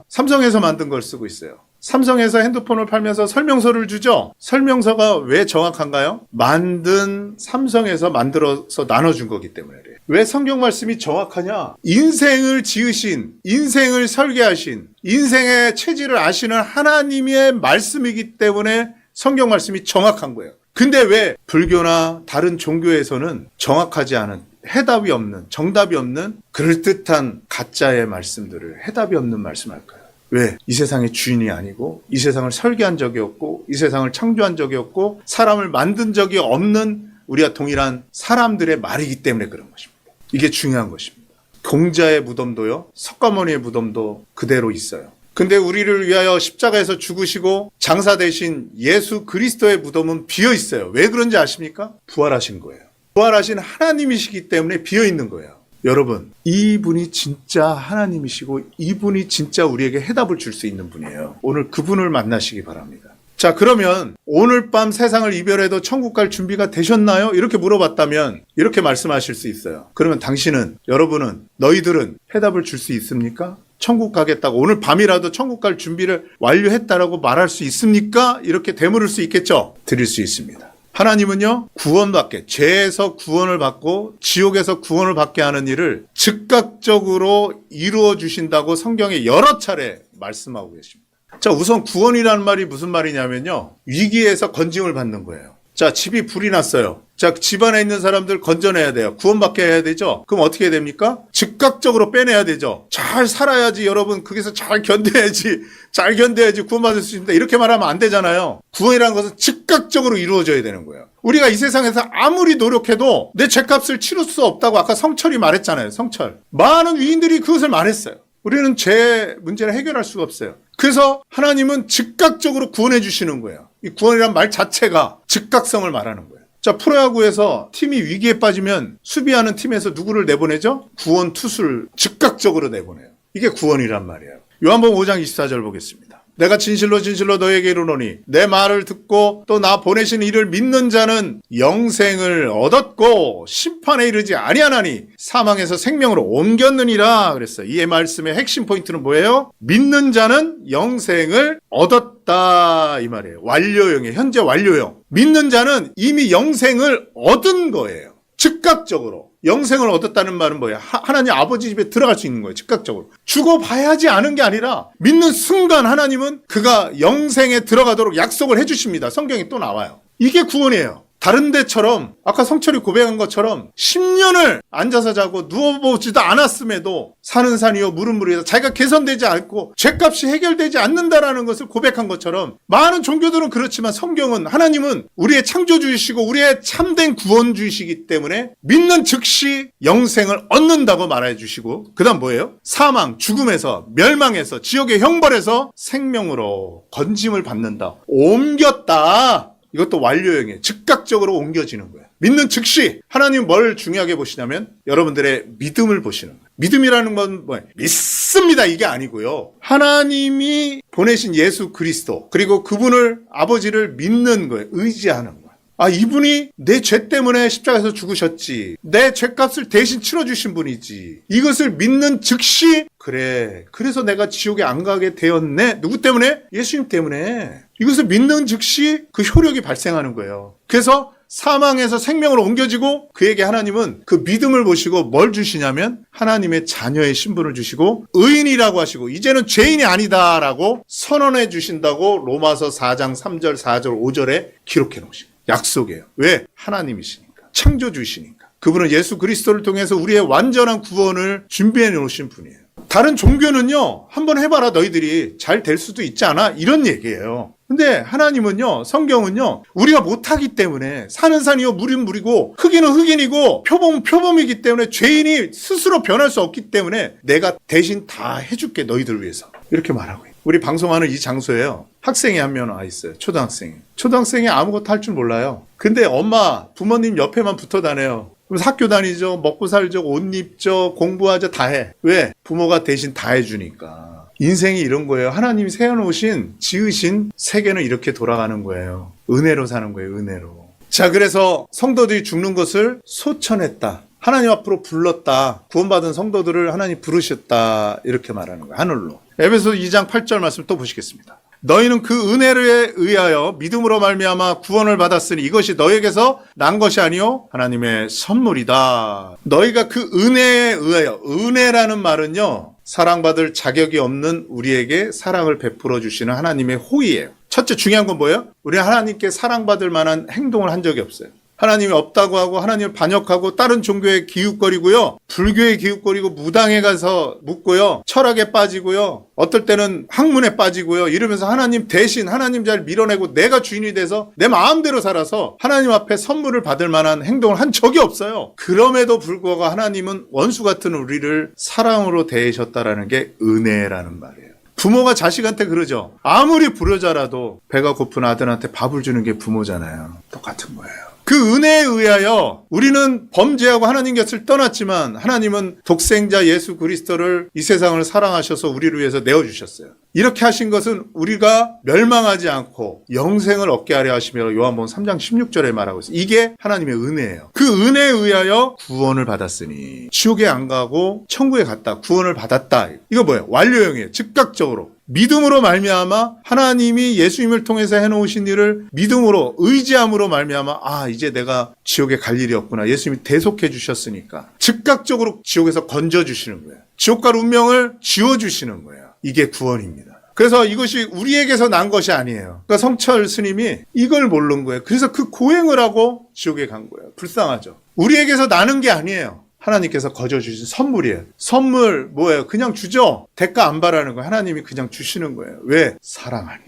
삼성에서 만든 걸 쓰고 있어요. 삼성에서 핸드폰을 팔면서 설명서를 주죠. 설명서가 왜 정확한가요? 만든 삼성에서 만들어서 나눠준 거기 때문에 그래요. 왜 성경 말씀이 정확하냐? 인생을 지으신, 인생을 설계하신, 인생의 체질을 아시는 하나님의 말씀이기 때문에 성경 말씀이 정확한 거예요. 근데 왜 불교나 다른 종교에서는 정확하지 않은, 해답이 없는, 정답이 없는 그럴듯한 가짜의 말씀들을 해답이 없는 말씀을 할까요? 왜? 이 세상의 주인이 아니고 이 세상을 설계한 적이 없고 이 세상을 창조한 적이 없고 사람을 만든 적이 없는 우리와 동일한 사람들의 말이기 때문에 그런 것입니다. 이게 중요한 것입니다. 공자의 무덤도요, 석가모니의 무덤도 그대로 있어요. 근데 우리를 위하여 십자가에서 죽으시고 장사 되신 예수 그리스도의 무덤은 비어 있어요. 왜 그런지 아십니까? 부활하신 거예요. 부활하신 하나님이시기 때문에 비어 있는 거예요. 여러분, 이분이 진짜 하나님이시고 이분이 진짜 우리에게 해답을 줄 수 있는 분이에요. 오늘 그분을 만나시기 바랍니다. 자, 그러면 오늘 밤 세상을 이별해도 천국 갈 준비가 되셨나요? 이렇게 물어봤다면 이렇게 말씀하실 수 있어요. 그러면 당신은, 여러분은, 너희들은 해답을 줄 수 있습니까? 천국 가겠다고 오늘 밤이라도 천국 갈 준비를 완료했다라고 말할 수 있습니까? 이렇게 되물을 수 있겠죠? 드릴 수 있습니다. 하나님은요, 구원받게, 죄에서 구원을 받고 지옥에서 구원을 받게 하는 일을 즉각적으로 이루어 주신다고 성경에 여러 차례 말씀하고 계십니다. 자, 우선 구원이라는 말이 무슨 말이냐면요, 위기에서 건짐을 받는 거예요. 자, 집이 불이 났어요. 자, 집안에 있는 사람들 건져내야 돼요. 구원받게 해야 되죠? 그럼 어떻게 됩니까? 즉각적으로 빼내야 되죠. 잘 살아야지, 여러분. 거기서 잘 견뎌야지 구원받을 수 있습니다. 이렇게 말하면 안 되잖아요. 구원이라는 것은 즉각적으로 이루어져야 되는 거예요. 우리가 이 세상에서 아무리 노력해도 내 죄값을 치를 수 없다고 아까 성철이 말했잖아요. 성철. 많은 위인들이 그것을 말했어요. 우리는 죄 문제를 해결할 수가 없어요. 그래서 하나님은 즉각적으로 구원해 주시는 거예요. 이 구원이란 말 자체가 즉각성을 말하는 거예요. 자, 프로야구에서 팀이 위기에 빠지면 수비하는 팀에서 누구를 내보내죠? 구원 투수를 즉각적으로 내보내요. 이게 구원이란 말이에요. 요한복음 5장 24절 보겠습니다. 내가 진실로 진실로 너에게 이르노니 내 말을 듣고 또 나 보내신 이를 믿는 자는 영생을 얻었고 심판에 이르지 아니하나니 사망에서 생명으로 옮겼느니라 그랬어요. 이 말씀의 핵심 포인트는 뭐예요? 믿는 자는 영생을 얻었다 이 말이에요. 완료형이에요. 현재 완료형. 믿는 자는 이미 영생을 얻은 거예요. 즉각적으로. 영생을 얻었다는 말은 뭐예요? 하나님 아버지 집에 들어갈 수 있는 거예요. 즉각적으로. 죽어봐야지 아는 게 아니라 믿는 순간 하나님은 그가 영생에 들어가도록 약속을 해주십니다. 성경에 또 나와요. 이게 구원이에요. 다른 데처럼 아까 성철이 고백한 것처럼 10년을 앉아서 자고 누워보지도 않았음에도 산은 산이요 물은 물이다. 자기가 개선되지 않고 죄값이 해결되지 않는다라는 것을 고백한 것처럼 많은 종교들은 그렇지만 성경은 하나님은 우리의 창조주이시고 우리의 참된 구원주이시기 때문에 믿는 즉시 영생을 얻는다고 말해 주시고 그 다음 뭐예요? 사망, 죽음에서 멸망에서 지옥의 형벌에서 생명으로 건짐을 받는다. 옮겼다. 이것도 완료형이에요. 즉각적으로 옮겨지는 거예요. 믿는 즉시 하나님 뭘 중요하게 보시냐면 여러분들의 믿음을 보시는 거예요. 믿음이라는 건 뭐예요? 믿습니다 이게 아니고요. 하나님이 보내신 예수 그리스도 그리고 그분을 아버지를 믿는 거예요. 의지하는 거예요. 아, 이분이 내 죄 때문에 십자가에서 죽으셨지. 내 죄값을 대신 치러주신 분이지. 이것을 믿는 즉시 그래. 그래서 내가 지옥에 안 가게 되었네. 누구 때문에? 예수님 때문에. 이것을 믿는 즉시 그 효력이 발생하는 거예요. 그래서 사망에서 생명으로 옮겨지고 그에게 하나님은 그 믿음을 보시고 뭘 주시냐면 하나님의 자녀의 신분을 주시고 의인이라고 하시고 이제는 죄인이 아니다라고 선언해 주신다고 로마서 4장 3절 4절 5절에 기록해 놓으신 약속이에요. 왜? 하나님이시니까. 창조주이시니까. 그분은 예수 그리스도를 통해서 우리의 완전한 구원을 준비해 놓으신 분이에요. 다른 종교는요, 한번 해봐라 너희들이 잘 될 수도 있지 않아? 이런 얘기예요. 근데 하나님은요, 성경은요, 우리가 못하기 때문에 사는 산이요 물은 물이고 흑인은 흑인이고 표범은 표범이기 때문에 죄인이 스스로 변할 수 없기 때문에 내가 대신 다 해줄게 너희들 위해서 이렇게 말하고 있어요. 우리 방송하는 이 장소에요, 학생이 한 명 와 있어요. 초등학생이 아무것도 할 줄 몰라요. 근데 엄마 부모님 옆에만 붙어 다녀요. 그럼 학교 다니죠, 먹고 살죠, 옷 입죠, 공부하죠, 다 해. 왜? 부모가 대신 다 해주니까. 인생이 이런 거예요. 하나님이 세워놓으신, 지으신 세계는 이렇게 돌아가는 거예요. 은혜로 사는 거예요, 은혜로. 자, 그래서 성도들이 죽는 것을 소천했다. 하나님 앞으로 불렀다. 구원받은 성도들을 하나님 부르셨다. 이렇게 말하는 거예요, 하늘로. 에베소서 2장 8절 말씀 또 보시겠습니다. 너희는 그 은혜에 의하여 믿음으로 말미암아 구원을 받았으니 이것이 너희에게서 난 것이 아니요 하나님의 선물이다. 너희가 그 은혜에 의하여, 은혜라는 말은요, 사랑받을 자격이 없는 우리에게 사랑을 베풀어 주시는 하나님의 호의예요. 첫째 중요한 건 뭐예요? 우리는 하나님께 사랑받을 만한 행동을 한 적이 없어요. 하나님이 없다고 하고 하나님을 반역하고 다른 종교에 기웃거리고요, 불교에 기웃거리고 무당에 가서 묻고요, 철학에 빠지고요, 어떨 때는 학문에 빠지고요, 이러면서 하나님 대신 하나님 잘 밀어내고 내가 주인이 돼서 내 마음대로 살아서 하나님 앞에 선물을 받을 만한 행동을 한 적이 없어요. 그럼에도 불구하고 하나님은 원수 같은 우리를 사랑으로 대하셨다라는 게 은혜라는 말이에요. 부모가 자식한테 그러죠. 아무리 불효자라도 배가 고픈 아들한테 밥을 주는 게 부모잖아요. 똑같은 거예요. 그 은혜에 의하여 우리는 범죄하고 하나님 곁을 떠났지만 하나님은 독생자 예수 그리스도를 이 세상을 사랑하셔서 우리를 위해서 내어주셨어요. 이렇게 하신 것은 우리가 멸망하지 않고 영생을 얻게 하려 하시며 요한복음 3장 16절에 말하고 있어요. 이게 하나님의 은혜예요. 그 은혜에 의하여 구원을 받았으니 지옥에 안 가고 천국에 갔다. 구원을 받았다. 이거 뭐예요? 완료형이에요. 즉각적으로. 믿음으로 말미암아 하나님이 예수님을 통해서 해놓으신 일을 믿음으로 의지함으로 말미암아 이제 내가 지옥에 갈 일이 없구나. 예수님이 대속해 주셨으니까 즉각적으로 지옥에서 건져주시는 거예요. 지옥 갈 운명을 지워주시는 거예요. 이게 구원입니다. 그래서 이것이 우리에게서 난 것이 아니에요. 그러니까 성철 스님이 이걸 모르는 거예요. 그래서 그 고행을 하고 지옥에 간 거예요. 불쌍하죠. 우리에게서 나는 게 아니에요. 하나님께서 거저주신 선물이에요. 선물 뭐예요? 그냥 주죠. 대가 안 바라는 거예요. 하나님이 그냥 주시는 거예요. 왜? 사랑하니까.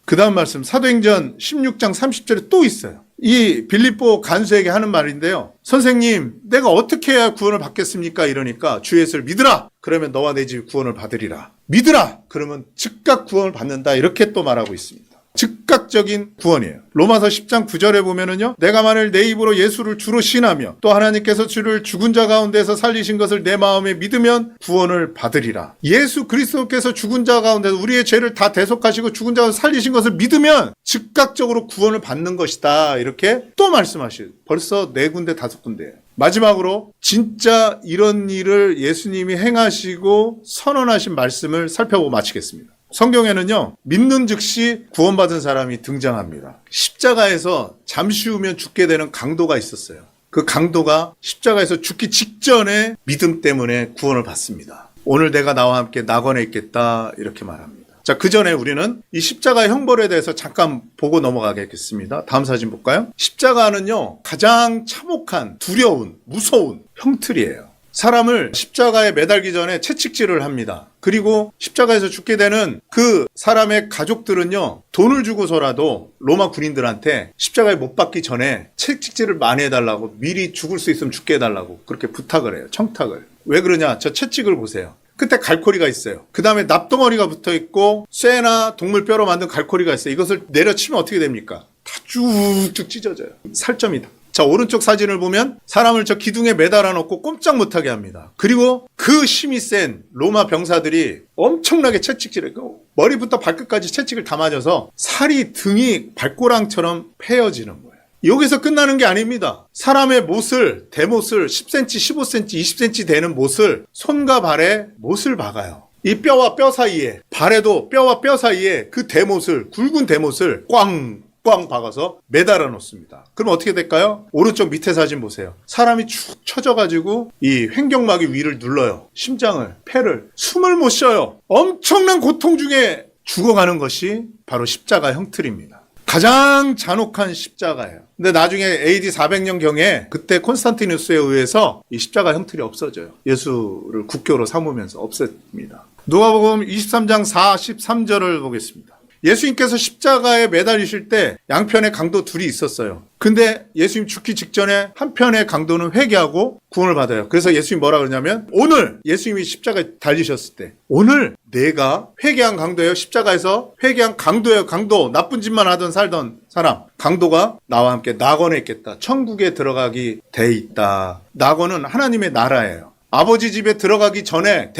그 다음 말씀 사도행전 16장 30절에 또 있어요. 이 빌립보 간수에게 하는 말인데요. 선생님, 내가 어떻게 해야 구원을 받겠습니까? 이러니까 주 예수를 믿으라. 그러면 너와 내 집이 구원을 받으리라. 믿으라. 그러면 즉각 구원을 받는다. 이렇게 또 말하고 있습니다. 즉각적인 구원이에요. 로마서 10장 9절에 보면은요, 내가 만일 내 입으로 예수를 주로 신하며 또 하나님께서 주를 죽은 자 가운데서 살리신 것을 내 마음에 믿으면 구원을 받으리라. 예수 그리스도께서 죽은 자 가운데서 우리의 죄를 다 대속하시고 죽은 자 가운데서 살리신 것을 믿으면 즉각적으로 구원을 받는 것이다. 이렇게 또 말씀하시요. 벌써 4군데 5군데예요. 마지막으로 진짜 이런 일을 예수님이 행하시고 선언하신 말씀을 살펴보고 마치겠습니다. 성경에는요, 믿는 즉시 구원받은 사람이 등장합니다. 십자가에서 잠시 후면 죽게 되는 강도가 있었어요. 그 강도가 십자가에서 죽기 직전에 믿음 때문에 구원을 받습니다. 오늘 내가 나와 함께 낙원에 있겠다 이렇게 말합니다. 자, 그 전에 우리는 이 십자가의 형벌에 대해서 잠깐 보고 넘어가겠습니다. 다음 사진 볼까요? 십자가는요, 가장 참혹한, 두려운, 무서운 형틀이에요. 사람을 십자가에 매달기 전에 채찍질을 합니다. 그리고 십자가에서 죽게 되는 그 사람의 가족들은요, 돈을 주고서라도 로마 군인들한테 십자가에 못 박기 전에 채찍질을 많이 해달라고, 미리 죽을 수 있으면 죽게 해달라고 그렇게 부탁을 해요. 청탁을. 왜 그러냐? 저 채찍을 보세요. 끝에 갈고리가 있어요. 그 다음에 납덩어리가 붙어 있고 쇠나 동물 뼈로 만든 갈고리가 있어요. 이것을 내려치면 어떻게 됩니까? 다 쭉쭉 찢어져요. 살점이다. 자, 오른쪽 사진을 보면 사람을 저 기둥에 매달아 놓고 꼼짝 못하게 합니다. 그리고 그 힘이 센 로마 병사들이 엄청나게 채찍질을 하고 머리부터 발끝까지 채찍을 다 맞아서 살이 등이 발꼬랑처럼 패여지는 거예요. 여기서 끝나는 게 아닙니다. 사람의 못을, 대못을 10cm, 15cm, 20cm 되는 못을 손과 발에 못을 박아요. 이 뼈와 뼈 사이에, 발에도 뼈와 뼈 사이에 그 대못을, 굵은 대못을 꽝 꽝 박아서 매달아 놓습니다. 그럼 어떻게 될까요? 오른쪽 밑에 사진 보세요. 사람이 축 처져가지고 이 횡격막이 위를 눌러요. 심장을, 폐를, 숨을 못 쉬어요. 엄청난 고통 중에 죽어가는 것이 바로 십자가 형틀입니다. 가장 잔혹한 십자가예요. 근데 나중에 AD 400년경에 그때 콘스탄티누스에 의해서 이 십자가 형틀이 없어져요. 예수를 국교로 삼으면서 없앴습니다. 누가복음 23장 43절을 보겠습니다. 예수님께서 십자가에 매달리실 때 양편에 강도 둘이 있었어요. 근데 예수님 죽기 직전에 한편의 강도는 회개하고 구원을 받아요. 그래서 예수님이 뭐라 그러냐면 오늘 예수님이 십자가에 달리셨을 때 오늘 내가 회개한 강도예요. 십자가에서 회개한 강도예요. 강도. 나쁜 짓만 하던 살던 사람. 강도가 나와 함께 낙원에 있겠다. 천국에 들어가기 돼 있다. 낙원은 하나님의 나라예요. 아버지 집에 들어가기 전에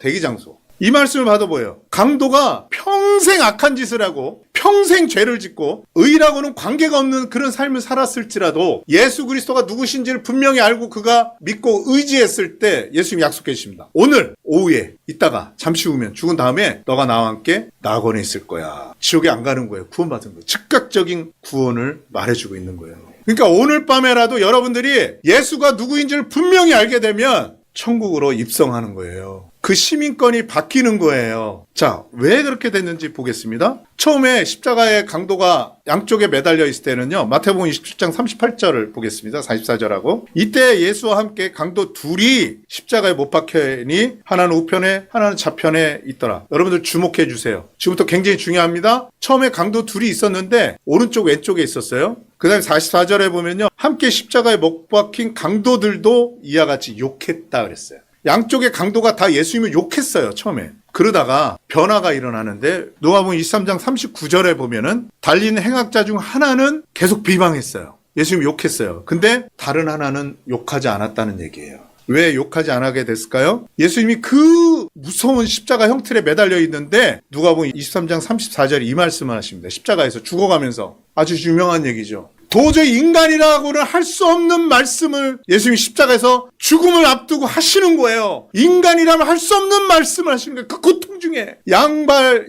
대기장소. 이 말씀을 봐도 보여요. 강도가 평생 악한 짓을 하고 평생 죄를 짓고 의라고는 관계가 없는 그런 삶을 살았을지라도 예수 그리스도가 누구신지를 분명히 알고 그가 믿고 의지했을 때 예수님이 약속해 주십니다. 오늘 오후에 있다가 잠시 후면 죽은 다음에 너가 나와 함께 낙원에 있을 거야. 지옥에 안 가는 거예요. 구원받은 거예요. 즉각적인 구원을 말해주고 있는 거예요. 그러니까 오늘 밤에라도 여러분들이 예수가 누구인지를 분명히 알게 되면 천국으로 입성하는 거예요. 그 시민권이 바뀌는 거예요. 자, 왜 그렇게 됐는지 보겠습니다. 처음에 십자가의 강도가 양쪽에 매달려 있을 때는요. 마태복음 27장 38절을 보겠습니다. 44절하고. 이때 예수와 함께 강도 둘이 십자가에 못 박혀니 하나는 우편에 하나는 좌편에 있더라. 여러분들 주목해 주세요. 지금부터 굉장히 중요합니다. 처음에 강도 둘이 있었는데 오른쪽 왼쪽에 있었어요. 그 다음에 44절에 보면요. 함께 십자가에 못 박힌 강도들도 이와 같이 욕했다 그랬어요. 양쪽의 강도가 다 예수님을 욕했어요, 처음에. 그러다가 변화가 일어나는데 누가복음 23장 39절에 보면은 달리는 행악자 중 하나는 계속 비방했어요. 예수님 욕했어요. 근데 다른 하나는 욕하지 않았다는 얘기예요. 왜 욕하지 않게 됐을까요? 예수님이 그 무서운 십자가 형틀에 매달려 있는데 누가복음 23장 34절에 이 말씀을 하십니다. 십자가에서 죽어가면서 아주 유명한 얘기죠. 도저히 인간이라고는 할 수 없는 말씀을 예수님이 십자가에서 죽음을 앞두고 하시는 거예요. 인간이라면 할 수 없는 말씀을 하시는 거예요. 그 고통 중에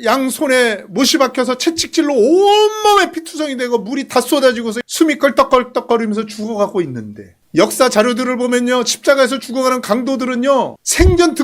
양손에 못이 박혀서 채찍질로 온몸에 피투성이 되고 물이 다 쏟아지고서 숨이 껄떡껄떡거리면서 죽어가고 있는데 역사 자료들을 보면요. 십자가에서 죽어가는 강도들은요. 생전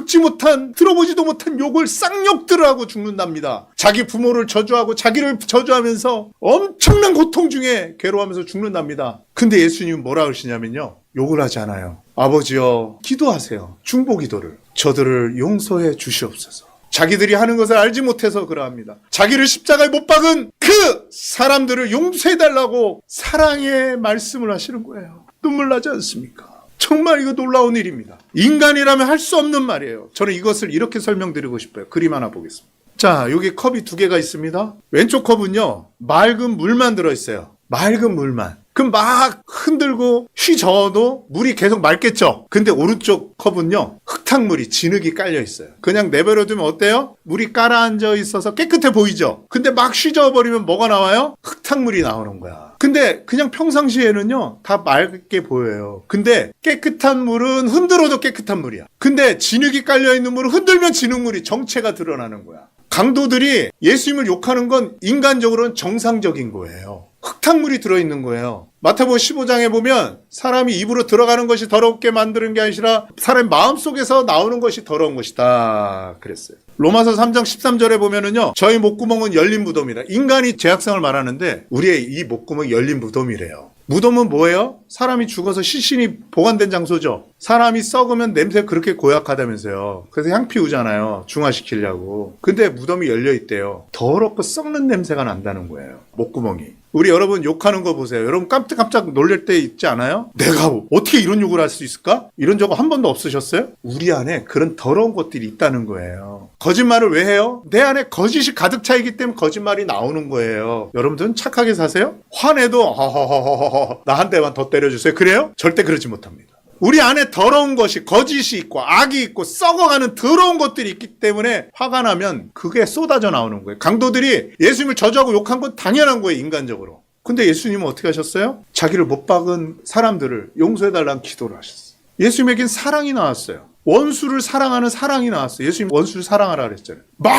들어보지도 못한 욕을 쌍욕들을 하고 죽는답니다. 자기 부모를 저주하고 자기를 저주하면서 엄청난 고통 중에 괴로워하면서 죽는답니다. 근데 예수님은 뭐라 그러시냐면요. 욕을 하지 않아요. 아버지여 기도하세요. 중보기도를. 저들을 용서해 주시옵소서. 자기들이 하는 것을 알지 못해서 그러합니다. 자기를 십자가에 못 박은 그 사람들을 용서해달라고 사랑의 말씀을 하시는 거예요. 눈물 나지 않습니까? 정말 이거 놀라운 일입니다. 인간이라면 할 수 없는 말이에요. 저는 이것을 이렇게 설명드리고 싶어요. 그림 하나 보겠습니다. 자, 여기 컵이 두 개가 있습니다. 왼쪽 컵은요. 맑은 물만 들어있어요. 맑은 물만. 그럼 막 흔들고 휘저어도 물이 계속 맑겠죠. 근데 오른쪽 컵은요. 흙탕물이 진흙이 깔려 있어요. 그냥 내버려두면 어때요? 물이 깔아앉아 있어서 깨끗해 보이죠. 근데 막 휘저어버리면 뭐가 나와요? 흙탕물이 나오는 거야. 근데 그냥 평상시에는요. 다 맑게 보여요. 근데 깨끗한 물은 흔들어도 깨끗한 물이야. 근데 진흙이 깔려 있는 물은 흔들면 진흙물이 정체가 드러나는 거야. 강도들이 예수님을 욕하는 건 인간적으로는 정상적인 거예요. 흙탕물이 들어있는 거예요. 마태복음 15장에 보면 사람이 입으로 들어가는 것이 더럽게 만드는 게 아니라 사람 마음속에서 나오는 것이 더러운 것이다 그랬어요. 로마서 3장 13절에 보면은요. 저희 목구멍은 열린 무덤이라. 인간이 죄악성을 말하는데 우리의 이 목구멍이 열린 무덤이래요. 무덤은 뭐예요? 사람이 죽어서 시신이 보관된 장소죠. 사람이 썩으면 냄새가 그렇게 고약하다면서요. 그래서 향 피우잖아요. 중화시키려고. 근데 무덤이 열려있대요. 더럽고 썩는 냄새가 난다는 거예요. 목구멍이. 우리 여러분 욕하는 거 보세요. 여러분 깜짝깜짝 놀랄 때 있지 않아요? 내가 어떻게 이런 욕을 할 수 있을까? 이런 적 한 번도 없으셨어요? 우리 안에 그런 더러운 것들이 있다는 거예요. 거짓말을 왜 해요? 내 안에 거짓이 가득 차 있기 때문에 거짓말이 나오는 거예요. 여러분들은 착하게 사세요? 화내도 허허허허허 나 한 대만 더 때려주세요. 그래요? 절대 그러지 못합니다. 우리 안에 더러운 것이 거짓이 있고 악이 있고 썩어가는 더러운 것들이 있기 때문에 화가 나면 그게 쏟아져 나오는 거예요. 강도들이 예수님을 저주하고 욕한 건 당연한 거예요. 인간적으로. 근데 예수님은 어떻게 하셨어요? 자기를 못 박은 사람들을 용서해달라는 기도를 하셨어요. 예수님에겐 사랑이 나왔어요. 원수를 사랑하는 사랑이 나왔어요. 예수님 원수를 사랑하라 그랬잖아요. 막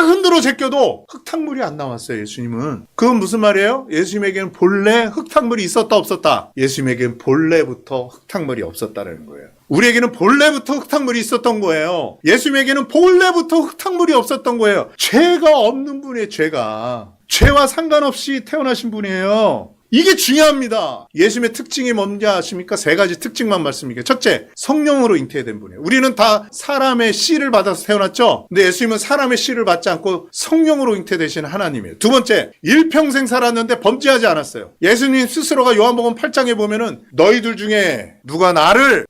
흔들어 제껴도 흙탕물이 안 나왔어요. 예수님은. 그건 무슨 말이에요? 예수님에게는 본래 흙탕물이 있었다 없었다? 예수님에게는 본래부터 흙탕물이 없었다는 거예요. 우리에게는 본래부터 흙탕물이 있었던 거예요. 예수님에게는 본래부터 흙탕물이 없었던 거예요. 죄가 없는 분이에요. 죄와 상관없이 태어나신 분이에요. 이게 중요합니다. 예수님의 특징이 뭔지 아십니까? 세 가지 특징만 말씀드릴게요. 첫째, 성령으로 잉태된 분이에요. 우리는 다 사람의 씨를 받아서 태어났죠? 근데 예수님은 사람의 씨를 받지 않고 성령으로 잉태되신 하나님이에요. 두 번째, 일평생 살았는데 범죄하지 않았어요. 예수님 스스로가 요한복음 8장에 보면은 너희들 중에 누가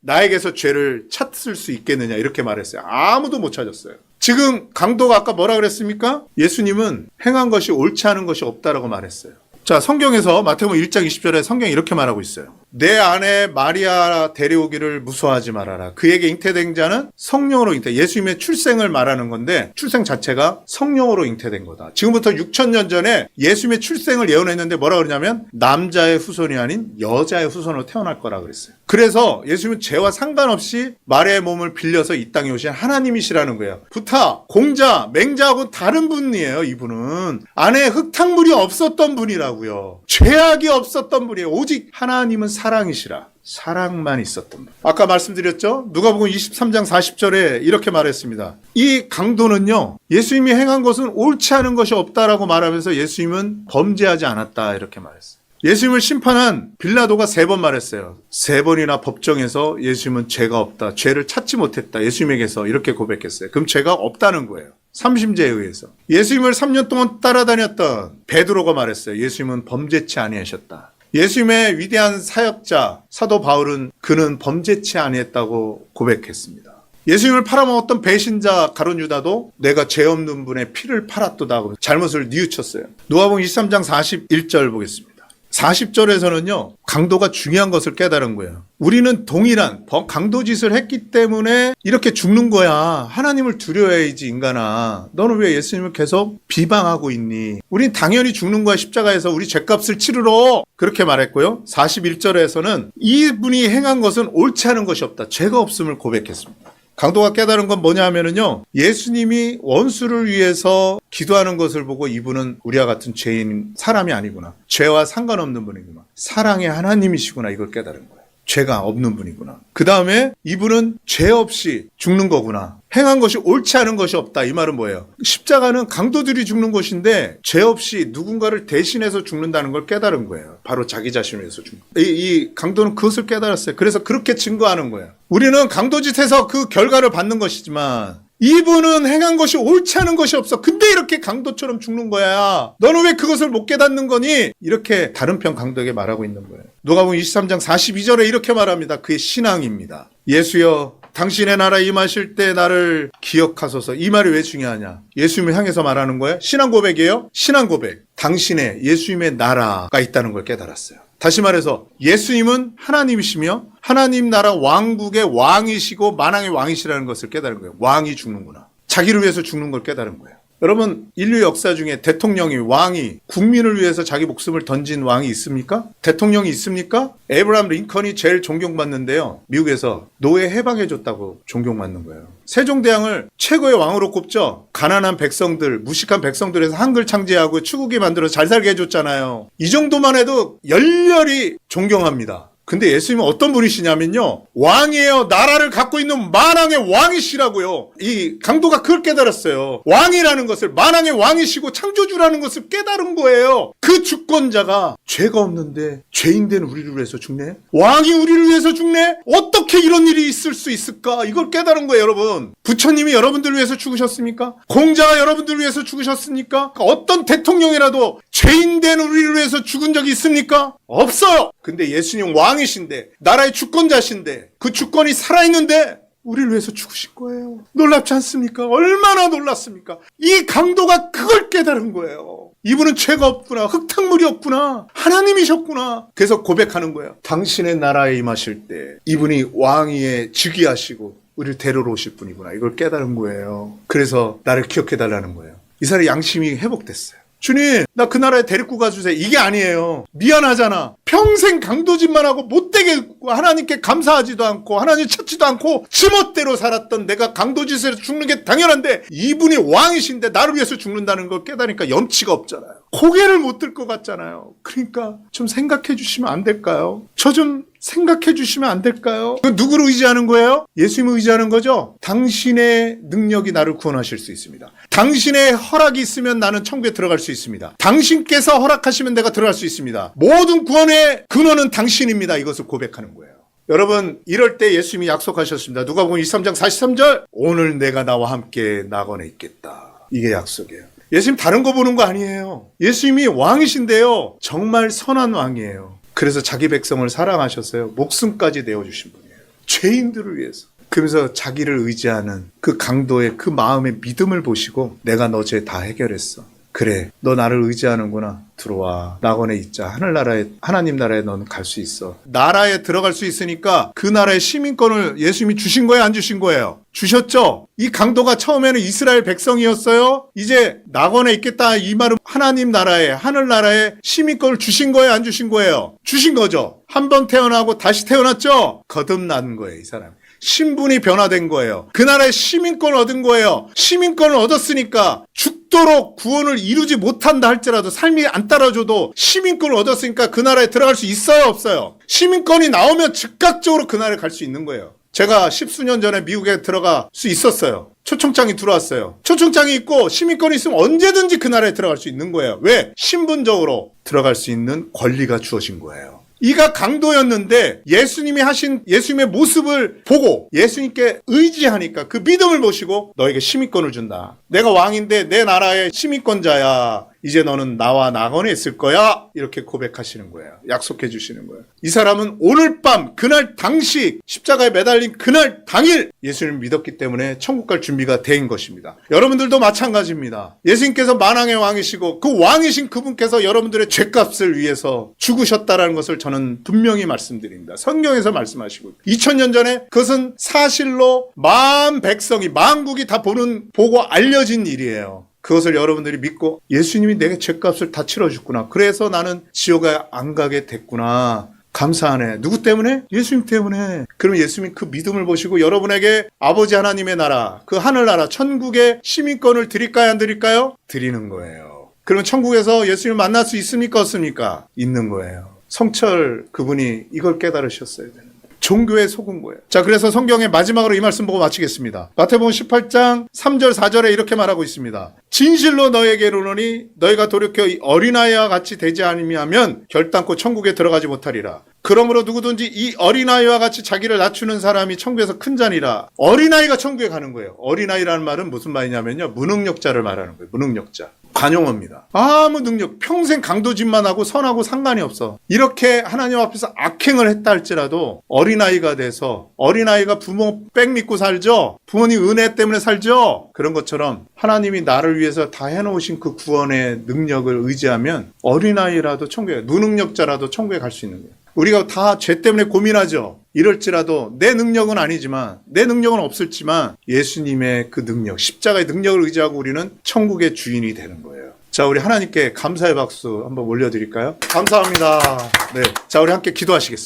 나에게서 죄를 찾을 수 있겠느냐 이렇게 말했어요. 아무도 못 찾았어요. 지금 강도가 아까 뭐라 그랬습니까? 예수님은 행한 것이 옳지 않은 것이 없다라고 말했어요. 자, 성경에서 마태복음 1장 20절에 성경이 이렇게 말하고 있어요. 내 아내 마리아 데려오기를 무서워하지 말아라. 그에게 잉태된 자는 성령으로 예수님의 출생을 말하는 건데 출생 자체가 성령으로 잉태된 거다. 지금부터 6,000년 전에 예수님의 출생을 예언했는데 뭐라 그러냐면 남자의 후손이 아닌 여자의 후손으로 태어날 거라 그랬어요. 그래서 예수님은 죄와 상관없이 마리아의 몸을 빌려서 이 땅에 오신 하나님이시라는 거예요. 부타, 공자, 맹자하고 다른 분이에요. 이분은 안에 흙탕물이 없었던 분이라고요. 죄악이 없었던 분이에요. 오직 하나님은 사랑이시라. 사랑만 있었던 분. 아까 말씀드렸죠? 누가복음 23장 40절에 이렇게 말했습니다. 이 강도는요, 예수님이 행한 것은 옳지 않은 것이 없다라고 말하면서 예수님은 범죄하지 않았다 이렇게 말했어요. 예수님을 심판한 빌라도가 3번 말했어요. 3번이나 법정에서 예수님은 죄가 없다. 죄를 찾지 못했다. 예수님에게서 이렇게 고백했어요. 그럼 죄가 없다는 거예요. 삼심제에 의해서. 예수님을 3년 동안 따라다녔던 베드로가 말했어요. 예수님은 범죄치 아니하셨다. 예수님의 위대한 사역자 사도 바울은 그는 범죄치 아니했다고 고백했습니다. 예수님을 팔아먹었던 배신자 가룟 유다도 내가 죄 없는 분의 피를 팔았도다. 잘못을 뉘우쳤어요. 누가복음 23장 41절 보겠습니다. 40절에서는요, 강도가 중요한 것을 깨달은 거예요. 우리는 동일한 강도짓을 했기 때문에 이렇게 죽는 거야. 하나님을 두려워야지, 인간아. 너는 왜 예수님을 계속 비방하고 있니? 우린 당연히 죽는 거야, 십자가에서. 우리 죄값을 치르러. 그렇게 말했고요. 41절에서는 이분이 행한 것은 옳지 않은 것이 없다. 죄가 없음을 고백했습니다. 강도가 깨달은 건 뭐냐 하면은요, 예수님이 원수를 위해서 기도하는 것을 보고 이분은 우리와 같은 죄인 사람이 아니구나. 죄와 상관없는 분이구나. 사랑의 하나님이시구나. 이걸 깨달은 거예요. 죄가 없는 분이구나. 그 다음에 이분은 죄 없이 죽는 거구나. 행한 것이 옳지 않은 것이 없다. 이 말은 뭐예요? 십자가는 강도들이 죽는 것인데 죄 없이 누군가를 대신해서 죽는다는 걸 깨달은 거예요. 바로 자기 자신을 위해서 죽는 거예요. 이 강도는 그것을 깨달았어요. 그래서 그렇게 증거하는 거예요. 우리는 강도짓해서 그 결과를 받는 것이지만 이분은 행한 것이 옳지 않은 것이 없어. 근데 이렇게 강도처럼 죽는 거야. 너는 왜 그것을 못 깨닫는 거니? 이렇게 다른 편 강도에게 말하고 있는 거예요. 누가복음 23장 42절에 이렇게 말합니다. 그의 신앙입니다. 예수여, 당신의 나라 임하실 때 나를 기억하소서. 이 말이 왜 중요하냐? 예수님을 향해서 말하는 거예요. 신앙 고백이에요. 신앙 고백. 당신의 예수님의 나라가 있다는 걸 깨달았어요. 다시 말해서 예수님은 하나님이시며 하나님 나라 왕국의 왕이시고 만왕의 왕이시라는 것을 깨달은 거예요. 왕이 죽는구나. 자기를 위해서 죽는 걸 깨달은 거예요. 여러분, 인류 역사 중에 대통령이, 왕이, 국민을 위해서 자기 목숨을 던진 왕이 있습니까? 대통령이 있습니까? 에이브라함 링컨이 제일 존경받는데요. 미국에서 노예 해방해줬다고 존경받는 거예요. 세종대왕을 최고의 왕으로 꼽죠. 가난한 백성들, 무식한 백성들에서 한글 창제하고 추구기 만들어서 잘 살게 해줬잖아요. 이 정도만 해도 열렬히 존경합니다. 근데 예수님은 어떤 분이시냐면요, 왕이에요. 나라를 갖고 있는 만왕의 왕이시라고요. 이 강도가 그걸 깨달았어요. 왕이라는 것을, 만왕의 왕이시고 창조주라는 것을 깨달은 거예요. 그 주권자가 죄가 없는데 죄인된 우리를 위해서 죽네? 왕이 우리를 위해서 죽네? 어떻게 이런 일이 있을 수 있을까? 이걸 깨달은 거예요, 여러분. 부처님이 여러분들을 위해서 죽으셨습니까? 공자가 여러분들을 위해서 죽으셨습니까? 어떤 대통령이라도 죄인된 우리를 위해서 죽은 적이 있습니까? 없어요. 근데 예수님 왕이신데, 나라의 주권자신데, 그 주권이 살아있는데 우리를 위해서 죽으신 거예요. 놀랍지 않습니까? 얼마나 놀랐습니까? 이 강도가 그걸 깨달은 거예요. 이분은 죄가 없구나. 흙탕물이 없구나. 하나님이셨구나. 그래서 고백하는 거예요. 당신의 나라에 임하실 때 이분이 왕위에 즉위하시고 우리를 데리러 오실 분이구나. 이걸 깨달은 거예요. 그래서 나를 기억해달라는 거예요. 이 사람의 양심이 회복됐어요. 주님, 나 그 나라에 데리고 가주세요. 이게 아니에요. 미안하잖아. 평생 강도짓만 하고 못되게 하나님께 감사하지도 않고 하나님 찾지도 않고 지멋대로 살았던 내가 강도짓에서 죽는 게 당연한데 이분이 왕이신데 나를 위해서 죽는다는 걸 깨달으니까 염치가 없잖아요. 고개를 못 들 것 같잖아요. 그러니까 좀 생각해 주시면 안 될까요? 저 좀 생각해 주시면 안 될까요? 누구를 의지하는 거예요? 예수님을 의지하는 거죠? 당신의 능력이 나를 구원하실 수 있습니다. 당신의 허락이 있으면 나는 천국에 들어갈 수 있습니다. 당신께서 허락하시면 내가 들어갈 수 있습니다. 모든 구원의 근원은 당신입니다. 이것을 고백하는 거예요. 여러분, 이럴 때 예수님이 약속하셨습니다. 누가복음 23장 43절, 오늘 내가 나와 함께 낙원에 있겠다. 이게 약속이에요. 예수님 다른 거 보는 거 아니에요. 예수님이 왕이신데요. 정말 선한 왕이에요. 그래서 자기 백성을 사랑하셨어요. 목숨까지 내어주신 분이에요. 죄인들을 위해서. 그러면서 자기를 의지하는 그 강도의 그 마음의 믿음을 보시고 내가 너 죄 다 해결했어. 그래, 너 나를 의지하는구나. 들어와. 낙원에 있자. 하늘나라에, 하나님 나라에 너는 갈 수 있어. 나라에 들어갈 수 있으니까 그 나라의 시민권을 예수님이 주신 거예요? 안 주신 거예요? 주셨죠? 이 강도가 처음에는 이스라엘 백성이었어요? 이제 낙원에 있겠다. 이 말은 하나님 나라에, 하늘나라에 시민권을 주신 거예요? 안 주신 거예요? 주신 거죠. 한 번 태어나고 다시 태어났죠? 거듭난 거예요, 이 사람. 신분이 변화된 거예요. 그 나라의 시민권을 얻은 거예요. 시민권을 얻었으니까 죽도록 구원을 이루지 못한다 할지라도 삶이 안 따라줘도 시민권을 얻었으니까 그 나라에 들어갈 수 있어요, 없어요? 시민권이 나오면 즉각적으로 그 나라에 갈 수 있는 거예요. 제가 10수년 전에 미국에 들어갈 수 있었어요. 초청장이 들어왔어요. 초청장이 있고 시민권이 있으면 언제든지 그 나라에 들어갈 수 있는 거예요. 왜? 신분적으로 들어갈 수 있는 권리가 주어진 거예요. 이가 강도였는데 예수님이 하신 예수님의 모습을 보고 예수님께 의지하니까 그 믿음을 보시고 너에게 시민권을 준다. 내가 왕인데 내 나라의 시민권자야. 이제 너는 나와 낙원에 있을 거야. 이렇게 고백하시는 거예요. 약속해 주시는 거예요. 이 사람은 오늘 밤 그날 당시 십자가에 매달린 그날 당일 예수님을 믿었기 때문에 천국 갈 준비가 된 것입니다. 여러분들도 마찬가지입니다. 예수님께서 만왕의 왕이시고 그 왕이신 그분께서 여러분들의 죄값을 위해서 죽으셨다라는 것을 저는 분명히 말씀드립니다. 성경에서 말씀하시고 2000년 전에 그것은 사실로 만 백성이 만국이 다 보고 알려진 일이에요. 그것을 여러분들이 믿고 예수님이 내게 죄값을 다 치러줬구나. 그래서 나는 지옥에 안 가게 됐구나. 감사하네. 누구 때문에? 예수님 때문에. 그럼 예수님이 그 믿음을 보시고 여러분에게 아버지 하나님의 나라, 그 하늘나라, 천국의 시민권을 드릴까요? 안 드릴까요? 드리는 거예요. 그러면 천국에서 예수님을 만날 수 있습니까? 없습니까? 있는 거예요. 성철 그분이 이걸 깨달으셨어야 되는. 종교에 속은 거예요. 자, 그래서 성경의 마지막으로 이 말씀 보고 마치겠습니다. 마태복음 18장 3절 4절에 이렇게 말하고 있습니다. 진실로 너에게 이르노니 너희가 돌이켜 어린아이와 같이 되지 아니하면 결단코 천국에 들어가지 못하리라. 그러므로 누구든지 이 어린아이와 같이 자기를 낮추는 사람이 천국에서 큰 자니라. 어린아이가 천국에 가는 거예요. 어린아이라는 말은 무슨 말이냐면요. 무능력자를 말하는 거예요. 무능력자. 관용어입니다. 아무 능력, 평생 강도짓만 하고 선하고 상관이 없어. 이렇게 하나님 앞에서 악행을 했다 할지라도 어린아이가 돼서 어린아이가 부모 백 믿고 살죠. 부모님 은혜 때문에 살죠. 그런 것처럼 하나님이 나를 위해서 다 해놓으신 그 구원의 능력을 의지하면 어린아이라도 천국에, 무능력자라도 천국에 갈 수 있는 거예요. 우리가 다 죄 때문에 고민하죠. 이럴지라도 내 능력은 아니지만, 내 능력은 없을지만 예수님의 그 능력, 십자가의 능력을 의지하고 우리는 천국의 주인이 되는 거예요. 자, 우리 하나님께 감사의 박수 한번 올려드릴까요? 감사합니다. 네, 자, 우리 함께 기도하시겠습니다.